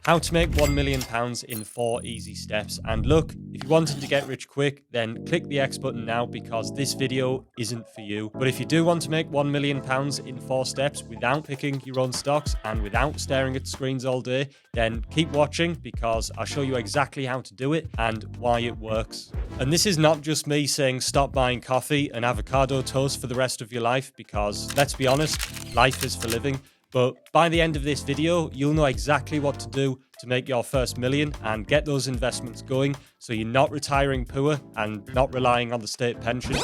How to make £1 million in 4 easy steps. And look, if you're wanting to get rich quick, then click the X button now because this video isn't for you. But if you do want to make £1 million in 4 steps without picking your own stocks and without staring at screens all day, then keep watching because I'll show you exactly how to do it and why it works. And this is not just me saying stop buying coffee and avocado toast for the rest of your life because, let's be honest, life is for living. But by the end of this video, you'll know exactly what to do to make your first million and get those investments going so you're not retiring poor and not relying on the state pension.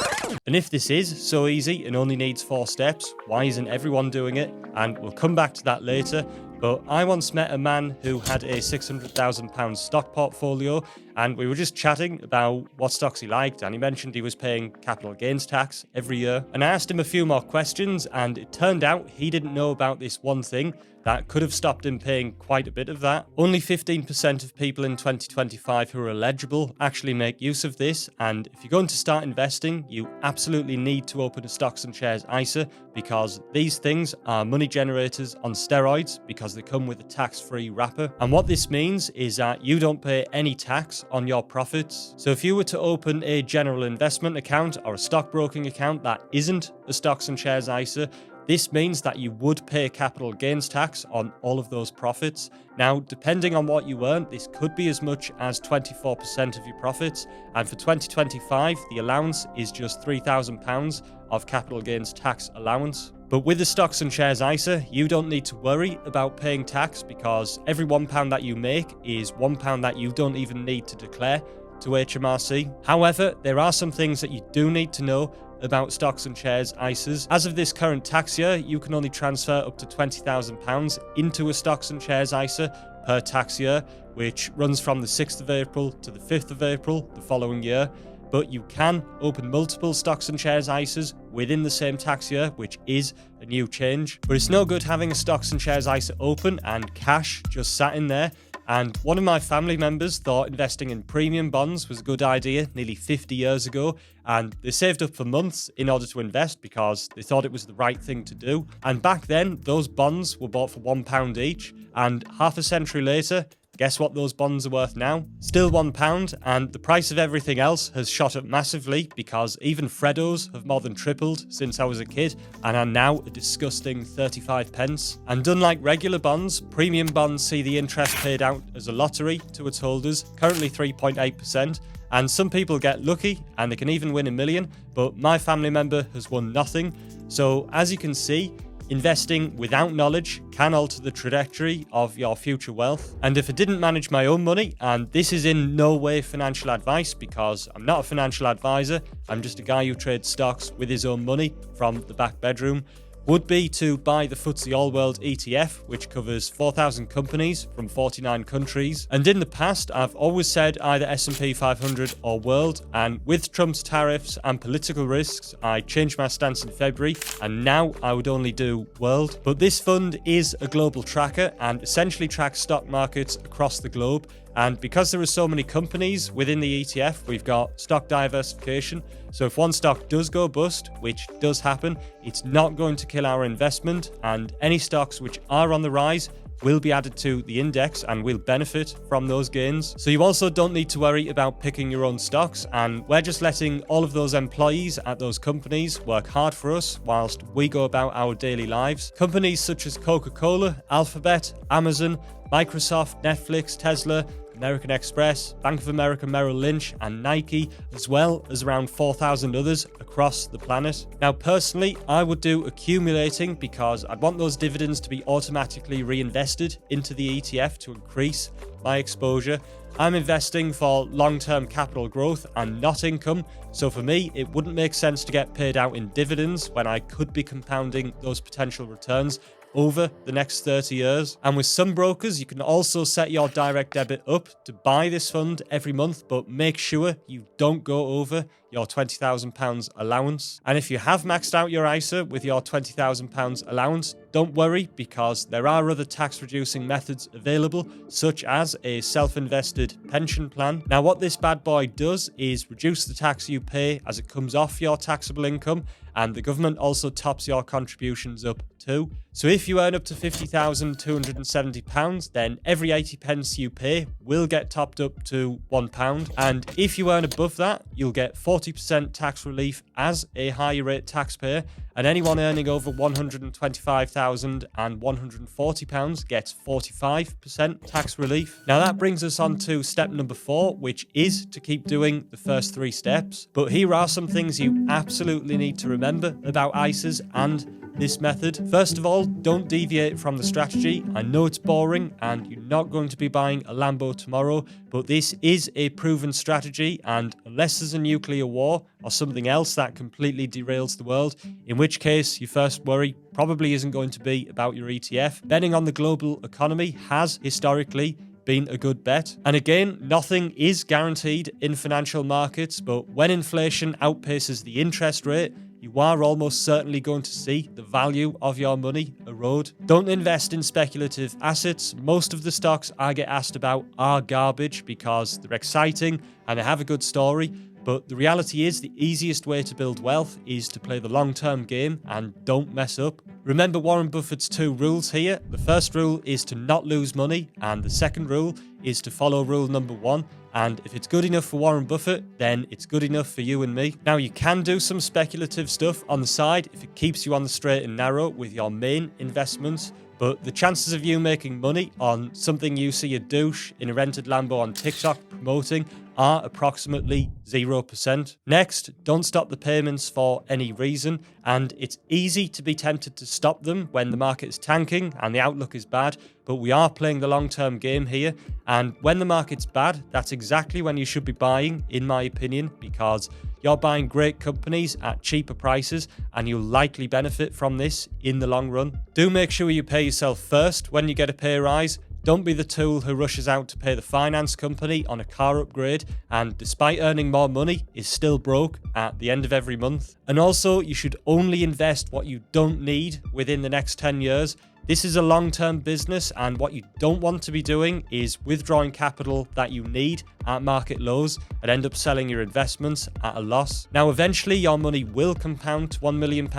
And if this is so easy and only needs 4 steps, why isn't everyone doing it? And we'll come back to that later. But I once met a man who had a £600,000 stock portfolio, and we were just chatting about what stocks he liked, and he mentioned he was paying capital gains tax every year. And I asked him a few more questions, and it turned out he didn't know about this one thing that could have stopped him paying quite a bit of that. Only 15% of people in 2025 who are eligible actually make use of this, and if you're going to start investing, you absolutely need to open a stocks and shares ISA because these things are money generators on steroids because they come with a tax-free wrapper. And what this means is that you don't pay any tax on your profits. So if you were to open a general investment account or a stockbroking account that isn't a stocks and shares ISA, this means that you would pay capital gains tax on all of those profits. Now, depending on what you earn, this could be as much as 24% of your profits. And for 2025, the allowance is just £3,000 of capital gains tax allowance. But with the stocks and shares ISA, you don't need to worry about paying tax because every £1 that you make is £1 that you don't even need to declare to HMRC. However, there are some things that you do need to know about stocks and shares ISAs. As of this current tax year, you can only transfer up to £20,000 into a stocks and shares ISA per tax year, which runs from the 6th of April to the 5th of April the following year. But you can open multiple stocks and shares ISAs within the same tax year, which is a new change. But it's no good having a stocks and shares ISA open and cash just sat in there. And one of my family members thought investing in premium bonds was a good idea nearly 50 years ago, and they saved up for months in order to invest because they thought it was the right thing to do. And back then, those bonds were bought for £1 each, and half a century later, guess what those bonds are worth now? Still £1, and the price of everything else has shot up massively because even Freddos have more than tripled since I was a kid and are now a disgusting 35 pence. And unlike regular bonds, premium bonds see the interest paid out as a lottery to its holders, currently 3.8%. And some people get lucky and they can even win $1 million, but my family member has won nothing. So as you can see, investing without knowledge can alter the trajectory of your future wealth. And if I didn't manage my own money, and this is in no way financial advice because I'm not a financial advisor, I'm just a guy who trades stocks with his own money from the back bedroom, would be to buy the FTSE All World ETF, which covers 4,000 companies from 49 countries. And in the past, I've always said either S&P 500 or World. And with Trump's tariffs and political risks, I changed my stance in February, and now I would only do World. But this fund is a global tracker and essentially tracks stock markets across the globe. And because there are so many companies within the ETF, we've got stock diversification. So if one stock does go bust, which does happen, it's not going to kill our investment, and any stocks which are on the rise will be added to the index and will benefit from those gains. So you also don't need to worry about picking your own stocks, and we're just letting all of those employees at those companies work hard for us whilst we go about our daily lives. Companies such as Coca-Cola, Alphabet, Amazon, Microsoft, Netflix, Tesla, American Express, Bank of America Merrill Lynch, and Nike, as well as around 4,000 others across the planet. Now, personally, I would do accumulating because I'd want those dividends to be automatically reinvested into the ETF to increase my exposure. I'm investing for long-term capital growth and not income, so for me, it wouldn't make sense to get paid out in dividends when I could be compounding those potential returns over the next 30 years. And with some brokers, you can also set your direct debit up to buy this fund every month, but make sure you don't go over your £20,000 allowance. And if you have maxed out your ISA with your £20,000 allowance, don't worry, because there are other tax reducing methods available, such as a self-invested pension plan. Now, what this bad boy does is reduce the tax you pay as it comes off your taxable income, and the government also tops your contributions up too. So if you earn up to £50,270, then every 80 pence you pay will get topped up to £1. And if you earn above that, you'll get 40% tax relief as a higher rate taxpayer. And anyone earning over £125,140 gets 45% tax relief. Now that brings us on to step number 4, which is to keep doing the first 3 steps. But here are some things you absolutely need to remember about ISAs and this method. First of all, don't deviate from the strategy. I know it's boring and you're not going to be buying a Lambo tomorrow, but this is a proven strategy, and unless there's a nuclear war or something else that completely derails the world, in which case your first worry probably isn't going to be about your ETF. Betting on the global economy has historically been a good bet. And again, nothing is guaranteed in financial markets, but when inflation outpaces the interest rate, you are almost certainly going to see the value of your money erode. Don't invest in speculative assets. Most of the stocks I get asked about are garbage because they're exciting and they have a good story. But the reality is the easiest way to build wealth is to play the long-term game and don't mess up. Remember Warren Buffett's 2 rules here. The first rule is to not lose money, and the second rule is to follow rule number 1. And if it's good enough for Warren Buffett, then it's good enough for you and me. Now, you can do some speculative stuff on the side if it keeps you on the straight and narrow with your main investments. But the chances of you making money on something you see a douche in a rented Lambo on TikTok promoting are approximately 0%. Next, don't stop the payments for any reason, and it's easy to be tempted to stop them when the market is tanking and the outlook is bad, but we are playing the long-term game here, and when the market's bad, that's exactly when you should be buying, in my opinion, because you're buying great companies at cheaper prices and you'll likely benefit from this in the long run. Do make sure you pay yourself first when you get a pay rise. Don't be the tool who rushes out to pay the finance company on a car upgrade and, despite earning more money, is still broke at the end of every month. And also, you should only invest what you don't need within the next 10 years. This is a long-term business, and what you don't want to be doing is withdrawing capital that you need at market lows and end up selling your investments at a loss. Now, eventually your money will compound to £1 million,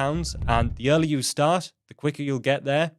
and the earlier you start, the quicker you'll get there.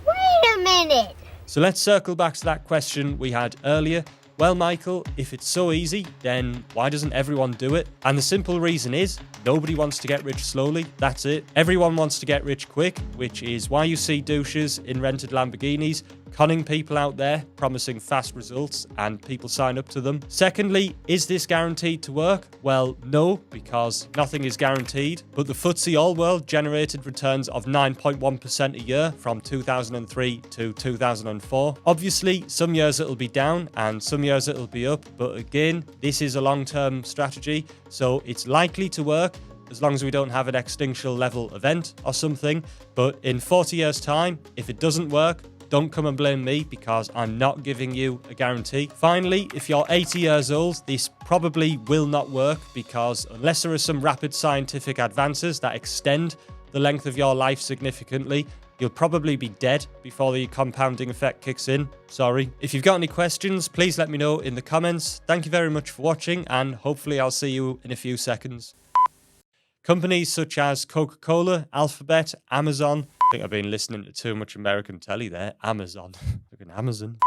Wait a minute! So let's circle back to that question we had earlier. Well, Michael, if it's so easy, then why doesn't everyone do it? And the simple reason is nobody wants to get rich slowly. That's it. Everyone wants to get rich quick, which is why you see douches in rented Lamborghinis conning people out there, promising fast results, and people sign up to them. Secondly, is this guaranteed to work? Well, no, because nothing is guaranteed. But the FTSE All-World generated returns of 9.1% a year from 2003 to 2004. Obviously, some years it'll be down and some years it'll be up. But again, this is a long-term strategy, so it's likely to work as long as we don't have an extinctional level event or something. But in 40 years' time, if it doesn't work, don't come and blame me because I'm not giving you a guarantee. Finally, if you're 80 years old, this probably will not work because unless there are some rapid scientific advances that extend the length of your life significantly, you'll probably be dead before the compounding effect kicks in. Sorry. If you've got any questions, please let me know in the comments. Thank you very much for watching, and hopefully I'll see you in a few seconds. Companies such as Coca-Cola, Alphabet, Amazon. I think I've been listening to too much American telly there. Amazon. Look at Amazon.